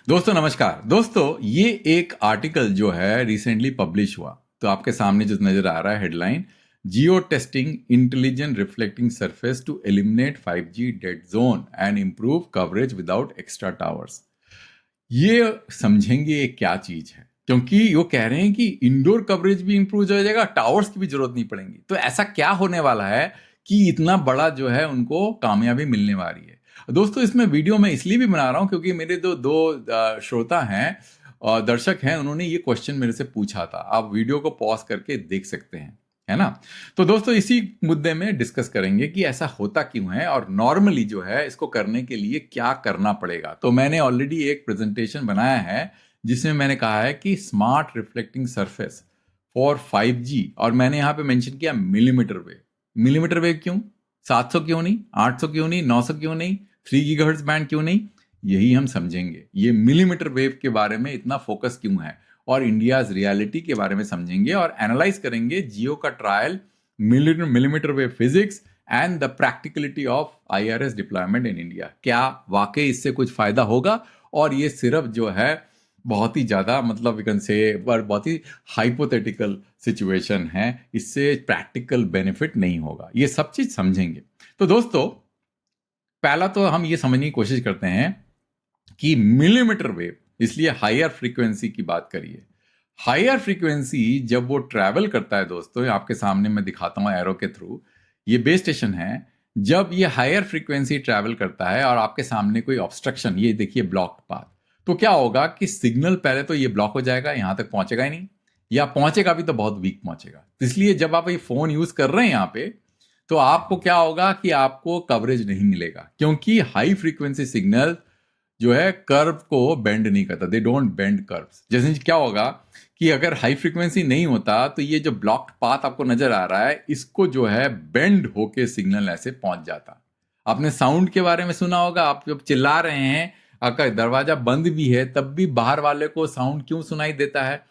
दोस्तों नमस्कार। दोस्तों ये एक आर्टिकल जो है रिसेंटली पब्लिश हुआ, तो आपके सामने जो नजर आ रहा है headline, Jio testing intelligent reflecting surface to eliminate 5G dead zone and improve coverage without extra towers. ये समझेंगे ये क्या चीज है, क्योंकि वो कह रहे हैं कि इंडोर कवरेज भी इंप्रूव हो जाएगा, टावर्स की भी जरूरत नहीं पड़ेगी। तो ऐसा क्या होने वाला है कि इतना बड़ा जो है उनको कामयाबी मिलने वाली है। दोस्तों इसमें वीडियो मैं इसलिए भी बना रहा हूं क्योंकि मेरे दो दो श्रोता हैं और दर्शक हैं, उन्होंने ये क्वेश्चन मेरे से पूछा था। आप वीडियो को पॉज करके देख सकते हैं, है ना। तो दोस्तों इसी मुद्दे में डिस्कस करेंगे कि ऐसा होता क्यों है और नॉर्मली जो है इसको करने के लिए क्या करना पड़ेगा। तो मैंने ऑलरेडी एक प्रेजेंटेशन बनाया है जिसमें मैंने कहा है कि smart reflecting surface for 5G, और मैंने यहाँ पे मेंशन किया मिलीमीटर वेव। मिलीमीटर वेव क्यों? 700 क्यों नहीं, 800 क्यों नहीं, 900 क्यों नहीं, 3 GHz बैंड क्यों नहीं? यही हम समझेंगे। ये मिलीमीटर वेव के बारे में इतना फोकस क्यों है और इंडियाज रियलिटी के बारे में समझेंगे और एनालाइज करेंगे जियो का trial, millimetre wave physics and the practicality of IRS deployment in India. क्या वाकई इससे कुछ फायदा होगा और ये सिर्फ जो है बहुत ही ज्यादा मतलब वी कैन से बहुत ही हाइपोथेटिकल सिचुएशन है, इससे प्रैक्टिकल बेनिफिट नहीं होगा। ये सब चीज समझेंगे। तो दोस्तों पहला तो हम ये समझने की कोशिश करते हैं कि मिलीमीटर वेव, इसलिए हायर फ्रीक्वेंसी की बात करिए। हायर फ्रीक्वेंसी जब वो ट्रैवल करता है, दोस्तों आपके सामने मैं दिखाता हूं एरो के थ्रू, ये बेस स्टेशन है। जब ये हायर फ्रीक्वेंसी ट्रैवल करता है और आपके सामने कोई ऑब्स्ट्रक्शन, ये देखिए ब्लॉक्ड पाथ, तो क्या होगा कि सिग्नल पहले तो ये ब्लॉक हो जाएगा, यहां तक पहुंचेगा ही नहीं, या पहुंचेगा भी तो बहुत वीक पहुंचेगा। तो इसलिए जब आप ये फोन यूज कर रहे हैं यहां पे, तो आपको क्या होगा कि आपको कवरेज नहीं मिलेगा, क्योंकि हाई फ्रीक्वेंसी सिग्नल जो है कर्व को बेंड नहीं करता, दे डोंट बेंड कर्व्स। जैसे क्या होगा कि अगर हाई फ्रीक्वेंसी नहीं होता तो ये जो ब्लॉक्ड पाथ आपको नजर आ रहा है, इसको जो है बेंड होके सिग्नल ऐसे पहुंच जाता। आपने साउंड के बारे में सुना होगा, आप जब चिल्ला रहे हैं, आपका दरवाजा बंद भी है तब भी बाहर वाले को साउंड क्यों सुनाई देता है?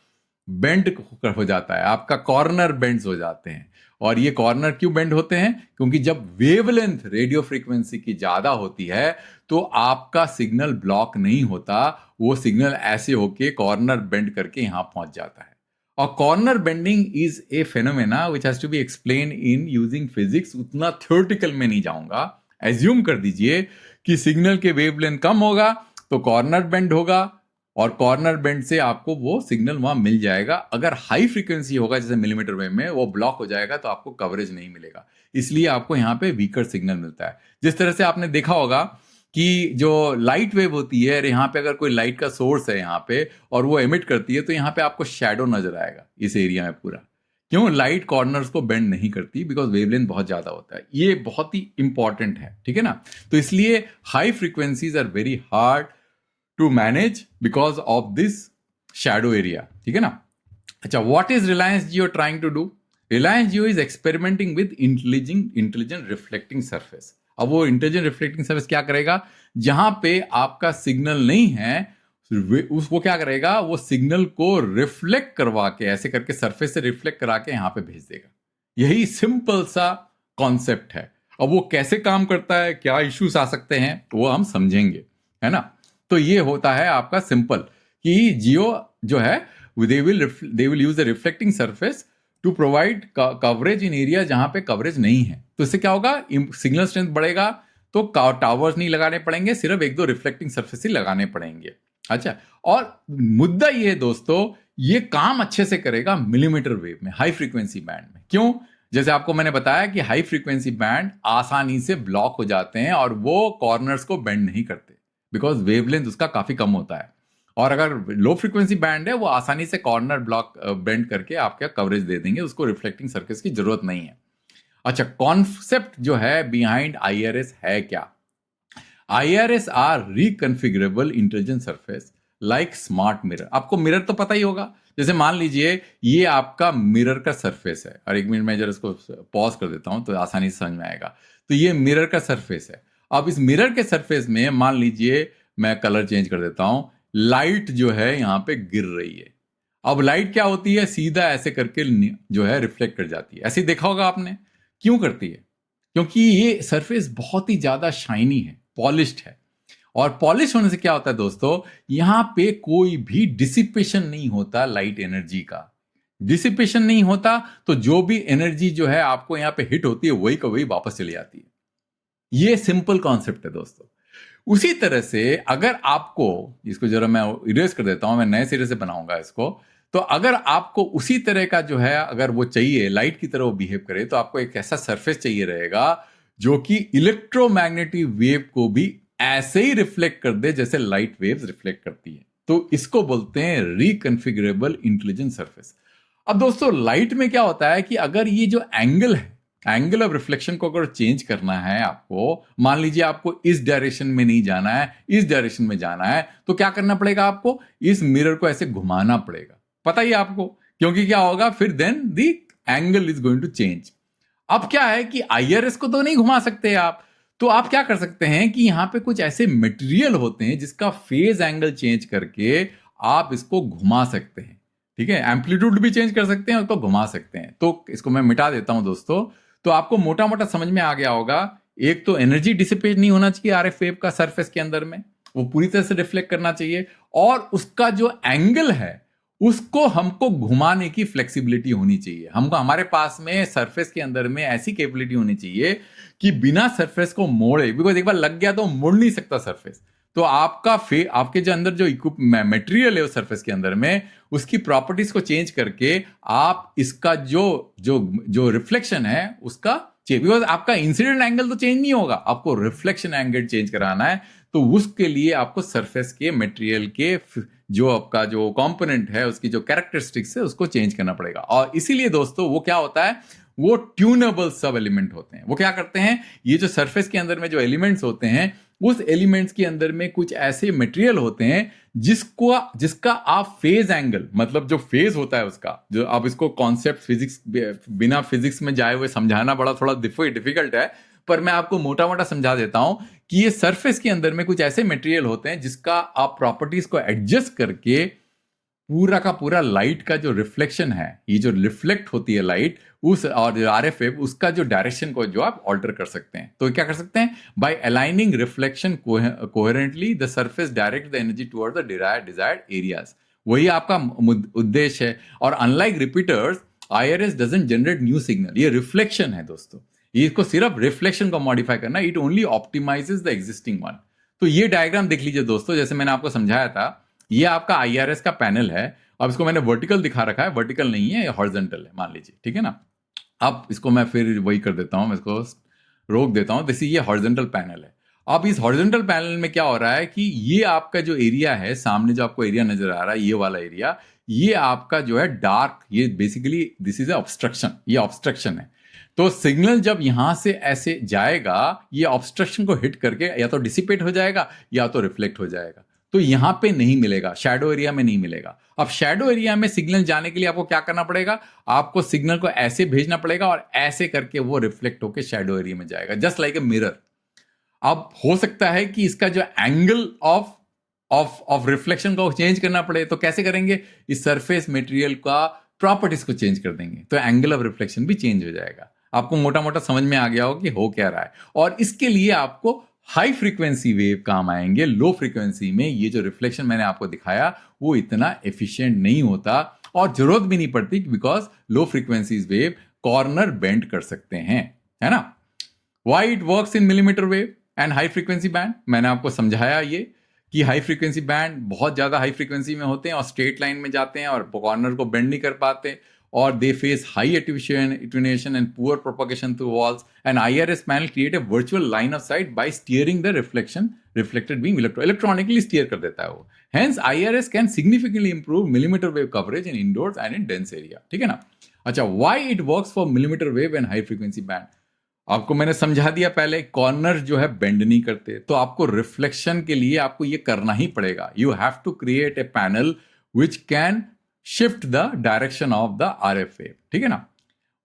बेंड हो जाता है, आपका कॉर्नर बेंड्स हो जाते हैं। और ये कॉर्नर क्यों बेंड होते हैं? क्योंकि जब वेवलेंथ रेडियो फ्रीक्वेंसी की ज्यादा होती है तो आपका सिग्नल ब्लॉक नहीं होता, वो सिग्नल ऐसे होके कॉर्नर बेंड करके यहां पहुंच जाता है। और corner bending is a phenomena which has to be explain in using physics. उतना थ्योरेटिकल में नहीं जाऊंगा। एज्यूम कर दीजिए कि सिग्नल के वेवलेंथ कम होगा तो कॉर्नर बेंड होगा, और कॉर्नर बेंड से आपको वो सिग्नल वहां मिल जाएगा। अगर हाई फ्रीक्वेंसी होगा जैसे मिलीमीटर वेव में, वो ब्लॉक हो जाएगा तो आपको कवरेज नहीं मिलेगा, इसलिए आपको यहाँ पे वीकर सिग्नल मिलता है। जिस तरह से आपने देखा होगा कि जो लाइट वेव होती है, यहाँ पे अगर कोई लाइट का सोर्स है यहाँ पे और वो एमिट करती है, तो यहाँ पे आपको शैडो नजर आएगा इस एरिया में पूरा। क्यों? लाइट कॉर्नर्स को बेंड नहीं करती, बिकॉज वेवलेंथ बहुत ज्यादा होता है। ये बहुत ही इंपॉर्टेंट है, ठीक है ना। तो इसलिए high frequencies are very hard to manage because of this shadow area, ठीक है ना। अच्छा, what is Reliance Jio trying to do? Reliance Jio is experimenting with intelligent reflecting surface. अब वो इंटेलिजेंट रिफ्लेक्टिंग सरफेस क्या करेगा? जहां पे आपका सिग्नल नहीं है, उसको क्या करेगा, वो सिग्नल को रिफ्लेक्ट करवा के ऐसे करके सरफेस से रिफ्लेक्ट करा के यहां पे भेज देगा। यही सिंपल सा कॉन्सेप्ट है। अब वो कैसे काम करता है, क्या इश्यूज आ सकते हैं, वो हम समझेंगे, है ना। तो ये होता है आपका सिंपल कि जियो जो है they will use the reflecting surface to provide coverage in area जहां पे कवरेज नहीं है। तो इससे क्या होगा, सिग्नल स्ट्रेंथ बढ़ेगा, तो टावर्स नहीं लगाने पड़ेंगे, सिर्फ एक दो रिफ्लेक्टिंग सरफेस ही लगाने पड़ेंगे। अच्छा, और मुद्दा ये है दोस्तों, ये काम अच्छे से करेगा मिलीमीटर वेव में, हाई फ्रीक्वेंसी बैंड में। क्यों? जैसे आपको मैंने बताया कि हाई फ्रीक्वेंसी बैंड आसानी से ब्लॉक हो जाते हैं और वो कॉर्नर्स को बेंड नहीं करते, बिकॉज वेवलेंथ उसका काफी कम होता है। और अगर लो फ्रीक्वेंसी बैंड है, वो आसानी से कॉर्नर ब्लॉक बेंड करके आपका कवरेज दे देंगे, उसको रिफ्लेक्टिंग सर्किट की जरूरत नहीं है। अच्छा, कॉन्सेप्ट जो है बिहाइंड IRS है क्या? IRS are reconfigurable intelligent surface like smart mirror. आपको मिरर तो पता ही होगा। जैसे मान लीजिए ये आपका मिरर का सरफेस है, और एक मिनट में जरा इसको पॉज कर देता हूं तो आसानी से समझ में आएगा। तो ये मिरर का सरफेस है। अब इस मिरर के सरफेस में मान लीजिए मैं कलर चेंज कर देता हूं, लाइट जो है यहां पे गिर रही है। अब लाइट क्या होती है, सीधा ऐसे करके जो है रिफ्लेक्ट कर जाती है। ऐसे देखा होगा आपने। क्यों करती है? क्योंकि ये सरफेस बहुत ही ज्यादा शाइनी है, पॉलिश्ड है, और पॉलिश होने से क्या होता है दोस्तों, यहां पे कोई भी डिसिपेशन नहीं होता लाइट एनर्जी का। डिसिपेशन नहीं होता तो जो भी एनर्जी जो है आपको यहां पे हिट होती है वही का वही वापस चली जाती है। ये सिंपल कॉन्सेप्ट है दोस्तों। उसी तरह से अगर आपको, इसको जरा मैं इरेज कर देता हूं, मैं नए सिरे से बनाऊंगा इसको। तो अगर आपको उसी तरह का जो है अगर वो चाहिए, लाइट की तरह वो बिहेव करे, तो आपको एक ऐसा सरफेस चाहिए रहेगा जो कि इलेक्ट्रोमैग्नेटिक वेव को भी ऐसे ही रिफ्लेक्ट कर दे जैसे लाइट वेव्स रिफ्लेक्ट करती है। तो इसको बोलते हैं रिकॉन्फ़िगरेबल इंटेलिजेंट सरफेस। अब दोस्तों लाइट में क्या होता है कि अगर ये जो एंगल है, एंगल ऑफ रिफ्लेक्शन को अगर चेंज करना है आपको, मान लीजिए आपको इस डायरेक्शन में नहीं जाना है, इस डायरेक्शन में जाना है, तो क्या करना पड़ेगा आपको, इस मिरर को ऐसे घुमाना पड़ेगा। पता ही आपको, क्योंकि क्या होगा फिर then the angle is going to change. अब क्या है कि आईआरएस को तो नहीं घुमा सकते आप, तो आप क्या कर सकते हैं कि यहां पे कुछ ऐसे मटेरियल होते हैं जिसका फेज एंगल चेंज करके आप इसको घुमा सकते हैं। ठीक है, एम्पलीट्यूड भी चेंज कर सकते हैं, उसको घुमा सकते हैं। तो इसको मैं मिटा देता हूं दोस्तों। तो आपको मोटा मोटा समझ में आ गया होगा, एक तो एनर्जी डिसिपेट नहीं होना चाहिए आरएफ वेव का सरफेस के अंदर में, वो पूरी तरह से रिफ्लेक्ट करना चाहिए, और उसका जो एंगल है उसको हमको घुमाने की फ्लेक्सिबिलिटी होनी चाहिए। हमको हमारे पास में सरफेस के अंदर में ऐसी कैपेबिलिटी होनी चाहिए कि बिना सरफेस को मोड़े, बिकॉज एक बार लग गया तो मुड़ नहीं सकता सरफेस। तो आपके जो अंदर जो मटेरियल है उस सरफेस के अंदर में, उसकी प्रॉपर्टीज को चेंज करके आप इसका जो जो जो रिफ्लेक्शन है उसका चेंज, बिकॉज आपका इंसिडेंट एंगल तो चेंज नहीं होगा, आपको रिफ्लेक्शन एंगल चेंज कराना है। तो उसके लिए आपको सरफेस के मटेरियल के जो आपका जो कंपोनेंट है उसकी जो कैरेक्टरिस्टिक्स है उसको चेंज करना पड़ेगा। और इसीलिए दोस्तों वो क्या होता है, वो ट्यूनेबल सब एलिमेंट होते हैं। वो क्या करते हैं, ये जो सरफेस के अंदर में जो एलिमेंट्स होते हैं, उस एलिमेंट्स के अंदर में कुछ ऐसे मटेरियल होते हैं जिसका आप फेज एंगल, मतलब जो फेज होता है उसका, जो आप इसको कॉन्सेप्ट फिजिक्स, बिना फिजिक्स में जाए हुए समझाना बड़ा थोड़ा डिफिकल्ट है, पर मैं आपको मोटा मोटा समझा देता हूं कि ये सरफेस के अंदर में कुछ ऐसे मटेरियल होते हैं जिसका आप प्रॉपर्टीज को एडजस्ट करके पूरा का पूरा लाइट का जो रिफ्लेक्शन है, ये जो रिफ्लेक्ट होती है लाइट, उस और आरएफ वेव, उसका जो डायरेक्शन को जो आप ऑल्टर कर सकते हैं। तो क्या कर सकते हैं, by aligning reflection coherently the surface direct the energy toward the desired areas. वही आपका उद्देश्य है। और unlike repeaters, IRS doesn't generate new signal. ये रिफ्लेक्शन है दोस्तों, इसको सिर्फ रिफ्लेक्शन को मॉडिफाई करना, it only optimises the existing one. तो ये डायग्राम देख लीजिए दोस्तों, जैसे मैंने आपको समझाया था, ये आपका आईआरएस का पैनल है। अब इसको मैंने वर्टिकल दिखा रखा है, वर्टिकल नहीं है, हॉरिजॉन्टल है मान लीजिए, ठीक है ना। अब इसको मैं फिर वही कर देता हूं, मैं इसको रोक देता हूं। जैसे ये हॉरिजॉन्टल पैनल है। अब इस हॉरिजॉन्टल पैनल में क्या हो रहा है कि ये आपका जो एरिया है, सामने जो आपको एरिया नजर आ रहा है, ये वाला एरिया, ये आपका जो है डार्क, ये बेसिकली दिस इज ऑब्स्ट्रक्शन, ये ऑब्स्ट्रक्शन है। तो सिग्नल जब यहां से ऐसे जाएगा, ये ऑब्स्ट्रक्शन को हिट करके या तो डिसिपेट हो जाएगा या तो रिफ्लेक्ट हो जाएगा। तो यहां पे नहीं मिलेगा, शैडो एरिया में नहीं मिलेगा। अब शैडो एरिया में सिग्नल जाने के लिए आपको क्या करना पड़ेगा, आपको सिग्नल को ऐसे भेजना पड़ेगा और ऐसे करके वो रिफ्लेक्ट होकर शैडो एरिया में जाएगा, जस्ट लाइक ए मिरर। अब हो सकता है कि इसका जो angle of of of reflection को चेंज करना पड़े, तो कैसे करेंगे, इस सरफेस मटेरियल का प्रॉपर्टीज को चेंज कर देंगे, तो एंगल ऑफ रिफ्लेक्शन भी चेंज हो जाएगा। आपको मोटा मोटा समझ में आ गया हो कि हो क्या रहा है। और इसके लिए आपको हाई फ्रीक्वेंसी वेव काम आएंगे। लो फ्रीक्वेंसी में ये जो रिफ्लेक्शन मैंने आपको दिखाया वो इतना एफिशिएंट नहीं होता, और जरूरत भी नहीं पड़ती, because low frequencies wave corner bend कर सकते हैं, है ना। Why it works in millimetre wave and high frequency band, मैंने आपको समझाया ये कि हाई फ्रीक्वेंसी बैंड बहुत ज्यादा हाई फ्रीक्वेंसी में होते हैं और स्ट्रेट लाइन में जाते हैं और कॉर्नर को बेंड नहीं कर पाते, और they face high attenuation and poor propagation through walls. An IRS panel create a virtual line of sight by steering the reflected beam electronically steer कर देता है वो। Hence IRS can significantly improve millimeter wave coverage in indoors and in dense area, ठीक है ना। अच्छा, why it works for millimeter wave and high frequency band, आपको मैंने समझा दिया पहले, कॉर्नर जो है बेंड नहीं करते, तो आपको रिफ्लेक्शन के लिए आपको ये करना ही पड़ेगा। You have to create a panel which can shift the direction of the RF wave, ठीक है ना।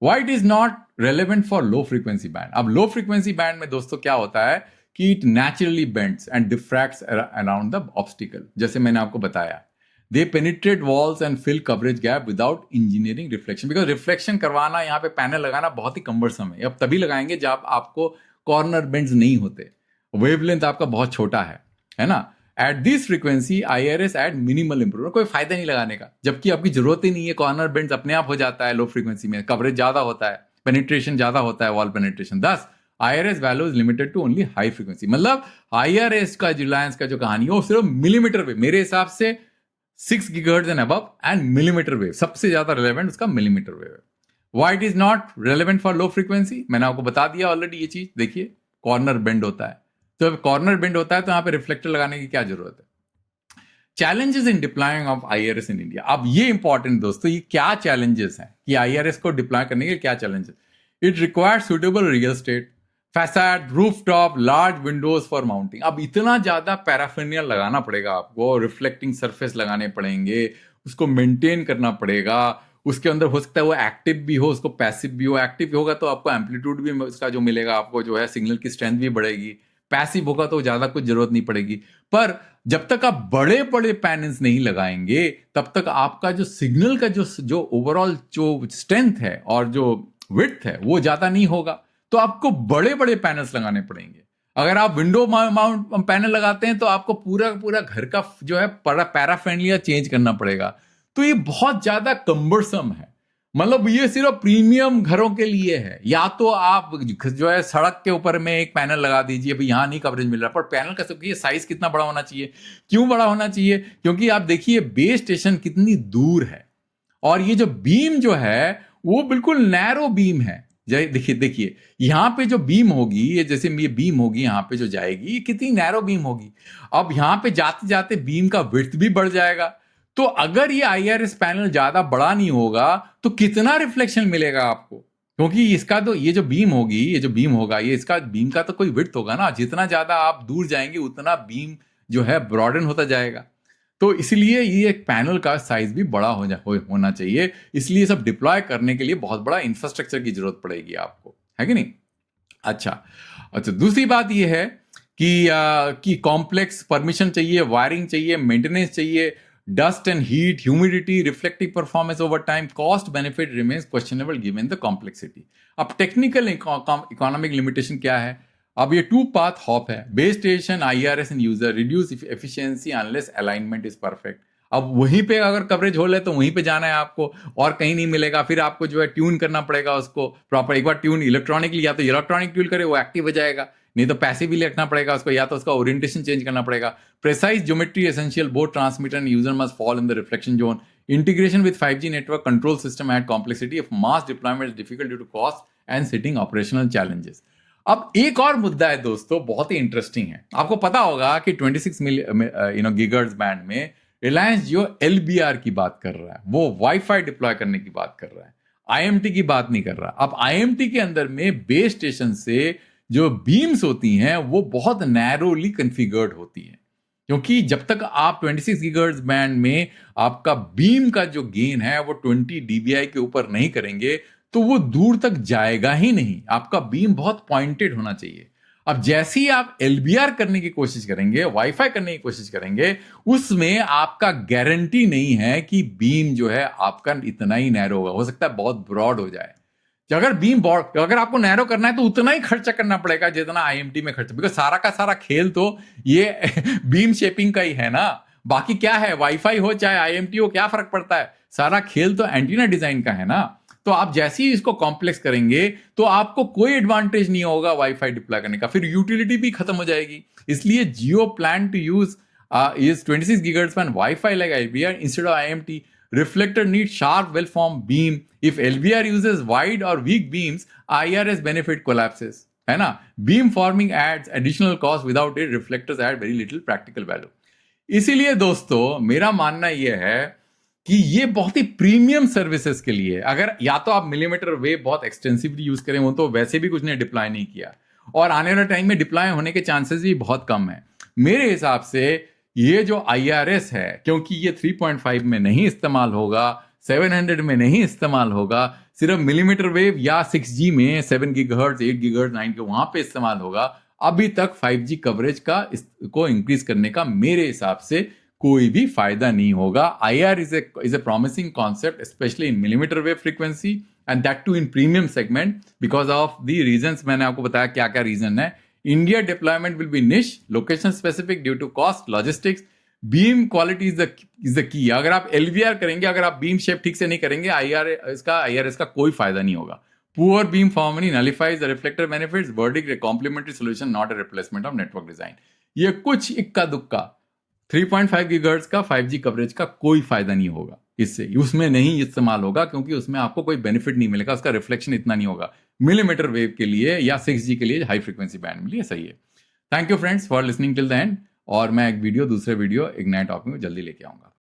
Why it is not relevant for low frequency band. अब लो फ्रीक्वेंसी बैंड में दोस्तों क्या होता है कि it naturally bends and diffracts around the obstacle, जैसे मैंने आपको बताया। They penetrate walls and fill coverage gap without engineering reflection, because reflection करवाना, यहाँ पे पैनल लगाना बहुत ही कम्बरसम है। अब तभी लगाएंगे जब आपको कॉर्नर बेंड्स नहीं होते, वेवलेंथ आपका बहुत छोटा है। है ना। At this frequency IRS at minimal improvement, कोई फायदा नहीं लगाने का, जबकि आपकी जरूरत ही नहीं है, कॉर्नर बेंड्स अपने आप हो जाता है लो फ्रीक्वेंसी में, कवरेज ज्यादा होता है, पेनिट्रेशन ज्यादा होता है, wall penetration. This IRS value is limited to only high frequency, मतलब IRS का रिलायंस का जो कहानी है वो सिर्फ मिलीमीटर वेव, मेरे हिसाब से 6 gigahertz and above and millimetre wave सबसे ज्यादा रिलेवेंट उसका मिलीमीटर वेव है। Why it is not relevant for low frequency, मैंने आपको बता दिया ऑलरेडी ये चीज। देखिए कॉर्नर बेंड होता है, तो जब कॉर्नर बेंड होता है तो यहां पे रिफ्लेक्टर लगाने की क्या जरूरत है। Challenges in deploying of IRS in India, अब ये इंपॉर्टेंट दोस्तों, ये क्या चैलेंजेस हैं कि IRS को डिप्लॉय करने के क्या challenges. It requires suitable real estate, facade, rooftop, large windows for mounting. अब इतना ज्यादा पैराफिनियल लगाना पड़ेगा आपको, रिफ्लेक्टिंग सरफेस लगाने पड़ेंगे, उसको मेंटेन करना पड़ेगा, उसके अंदर हो सकता है वो एक्टिव भी हो, उसको पैसिव भी हो। एक्टिव होगा तो आपको एम्पलीट्यूड भी उसका जो मिलेगा, आपको जो है सिग्नल की स्ट्रेंथ भी बढ़ेगी। पैसिव होगा तो ज्यादा कुछ जरूरत नहीं पड़ेगी। पर जब तक आप बड़े बड़े पैनल्स नहीं लगाएंगे तब तक आपका जो सिग्नल का जो ओवरऑल जो स्ट्रेंथ है और जो विड्थ है वो ज्यादा नहीं होगा, तो आपको बड़े बड़े पैनल्स लगाने पड़ेंगे। अगर आप विंडो माउंट पैनल लगाते हैं तो आपको पूरा पूरा घर का जो है पैराफेरनालिया चेंज करना पड़ेगा, तो ये बहुत ज्यादा कम्बरसम है। मतलब ये सिर्फ प्रीमियम घरों के लिए है। या तो आप जो है सड़क के ऊपर में एक पैनल लगा दीजिए, अभी यहां नहीं कवरेज मिल रहा, पर पैनल का सबकी साइज कितना बड़ा होना चाहिए। क्यों बड़ा होना चाहिए? क्योंकि आप देखिए बेस स्टेशन कितनी दूर है और ये जो बीम जो है वो बिल्कुल नैरो बीम है। देखिए देखिए यहां पे जो बीम होगी, ये जैसे ये बीम होगी यहां पे जो जाएगी, ये कितनी नैरो बीम होगी। अब यहां पे जाते जाते बीम का विड्थ भी बढ़ जाएगा। तो अगर ये IRS पैनल ज्यादा बड़ा नहीं होगा तो कितना रिफ्लेक्शन मिलेगा आपको, क्योंकि इसका तो ये जो बीम होगी, ये जो बीम होगा, ये इसका बीम का तो कोई विड्थ होगा ना। जितना ज्यादा आप दूर जाएंगे उतना बीम जो है ब्रॉडन होता जाएगा। तो इसलिए ये एक पैनल का साइज भी बड़ा होना चाहिए। इसलिए सब डिप्लॉय करने के लिए बहुत बड़ा इंफ्रास्ट्रक्चर की जरूरत पड़ेगी आपको, है कि नहीं। अच्छा अच्छा, दूसरी बात ये है कि कॉम्प्लेक्स परमिशन चाहिए, वायरिंग चाहिए, मेंटेनेंस चाहिए, dust and heat, humidity, reflective performance over time, cost benefit remains questionable given the complexity. अब टेक्निकल इकोनॉमिक लिमिटेशन क्या है? अब ये टू पाथ हॉप है, base station, IRS and user, reduce efficiency unless alignment is perfect. अब वहीं पे अगर कवरेज होल है तो वहीं पे जाना है आपको, और कहीं नहीं मिलेगा। फिर आपको जो है ट्यून करना पड़ेगा उसको प्रॉपर। एक बार ट्यून इलेक्ट्रॉनिकली, या तो इलेक्ट्रॉनिक ट्यून करे वो एक्टिव हो जाएगा, नहीं तो पैसिवली रखना पड़ेगा उसको, या तो उसका ओरिएंटेशन चेंज करना पड़ेगा। Precise geometry essential, both transmitter and user must fall in the reflection zone. Integration with 5G network control system at complexity of mass deployment is difficult due to cost and siting operational challenges. अब एक और मुद्दा है दोस्तों, बहुत ही interesting है। आपको पता होगा कि 26 गीगाहर्ट्ज बैंड में रिलायंस जियो LBR की बात कर रहा है, वो वाईफाई डिप्लॉय करने की बात कर रहा है, IMT की बात नहीं कर रहा। अब IMT के अंदर में बेस स्टेशन से जो बीम्स होती हैं वो बहुत नैरोली कन्फिगर्ड होती हैं, क्योंकि जब तक आप 26 गीगाहर्ट्ज बैंड में आपका बीम का जो गेन है वो 20 dBi के ऊपर नहीं करेंगे तो वो दूर तक जाएगा ही नहीं। आपका बीम बहुत पॉइंटेड होना चाहिए। अब जैसे ही आप LBR करने की कोशिश करेंगे, वाईफाई करने की कोशिश करेंगे, उसमें आपका गारंटी नहीं है कि बीम जो है आपका इतना ही नैरो होगा, हो सकता है बहुत ब्रॉड हो जाए। अगर आपको नैरो करना है तो उतना ही खर्चा करना पड़ेगा जितना IMT में खर्चा, बिकॉज सारा का सारा खेल तो ये बीम शेपिंग का ही है ना। बाकी क्या है, वाईफाई हो चाहे IMT हो, क्या फर्क पड़ता है? सारा खेल तो एंटीना डिजाइन का है ना। तो आप जैसे ही इसको कॉम्प्लेक्स करेंगे तो आपको कोई एडवांटेज नहीं होगा वाईफाई डिप्लॉय करने का, फिर यूटिलिटी भी खत्म हो जाएगी। इसलिए Jio plan to use is 26 gigahertz band Wi-Fi like LBR instead of IMT. Reflector needs sharp, well-formed beam. If LBR uses wide or weak beams, IRS benefit collapses. है ना? Beam forming adds additional cost. Without it, reflectors add very little practical value. इसीलिए दोस्तों मेरा मानना यह है कि ये बहुत ही प्रीमियम सर्विसेज के लिए, अगर या तो आप मिलीमीटर वेव बहुत एक्सटेंसिवली यूज करें, वो तो वैसे भी कुछ ने डिप्लॉय नहीं किया, और आने वाले टाइम में डिप्लॉय होने के चांसेस भी बहुत कम है। मेरे हिसाब से ये जो IRS है, क्योंकि ये 3.5 में नहीं इस्तेमाल होगा, 700 में नहीं इस्तेमाल होगा, सिर्फ मिलीमीटर वेव या 6G में 7 गीगाहर्ट्ज, 8 गीगाहर्ट्ज, 9 के वहां पे इस्तेमाल होगा। अभी तक 5G कवरेज को इंक्रीज करने का मेरे हिसाब से कोई भी फायदा नहीं होगा। IR is a promising concept, especially in millimeter wave frequency and that too in premium segment because of the reasons मैंने आपको बताया क्या क्या रीजन है। India deployment will be niche, location specific due to cost, logistics. Beam quality is the key. अगर आप LVR करेंगे, अगर आप बीम शेप ठीक से नहीं करेंगे, IRS का कोई फायदा नहीं होगा. Poor beam harmony nullifies the reflector benefits. Verdict: a complementary solution, not a replacement of network design. ये कुछ इक्का दुक्का 3.5 गीगाहर्ट्ज का 5G कवरेज का कोई फायदा नहीं होगा. इससे उसमें नहीं इस्तेमाल होगा, क्योंकि उसमें आपको कोई बेनिफिट नहीं मिलेगा, उसका रिफ्लेक्शन इतना नहीं होगा. मिलीमीटर वेव के लिए या 6G के लिए हाई फ्रीक्वेंसी बैंड में लिए सही है. Thank you friends for listening till the end. और मैं एक दूसरे वीडियो एक नए टॉपिक में जल्दी लेके आऊंगा.